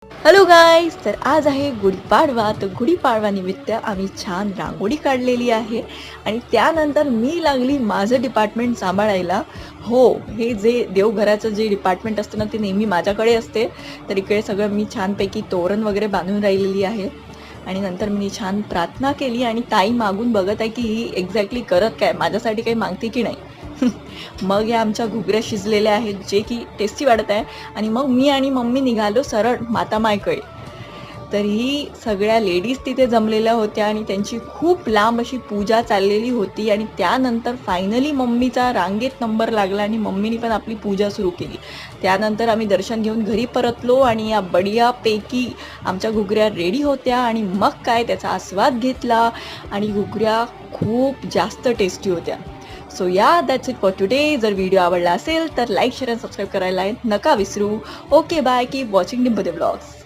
Hello guys, तर आज आहे गुढीपाडवा. तर गुढीपाडवानिमित्त आम्ही छान रांगोळी काढलेली आहे आणि त्यानंतर मी लागली माझं डिपार्टमेंट सांभाळायला. हो, हे जे देवघराचं जे डिपार्टमेंट असतं ना, ते नेहमी माझ्याकडे असते. तर इकडे सगळं मी छानपैकी तोरण वगैरे बांधून राहिलेली आहे आणि नंतर मी छान प्रार्थना केली आणि ताई मागून बघत आहे की ही एक्झॅक्टली करत काय, माझ्यासाठी काही मागते की नाही. मग या आमच्या घुगऱ्या शिजलेल्या आहेत, जे की टेस्टी वाटत आहे. आणि मग मी आणि मम्मी निघालो सरळ मातामायकडे. तर ही सगळ्या लेडीज तिथे जमलेल्या होत्या आणि त्यांची खूप लांब अशी पूजा चाललेली होती आणि त्यानंतर फायनली मम्मीचा रांगेत नंबर लागला आणि मम्मीनी पण आपली पूजा सुरू केली. त्यानंतर आम्ही दर्शन घेऊन घरी परतलो आणि या बढियापैकी आमच्या घुगऱ्या रेडी होत्या आणि मग काय त्याचा आस्वाद घेतला आणि घुगऱ्या खूप जास्त टेस्टी होत्या. सो या दॅट्स इट फॉर टुडे. जर व्हिडिओ आवडला असेल तर लाईक शेअर आणि सबस्क्राईब करायला नका विसरू. Okay bye, keep watching Dimple blogs.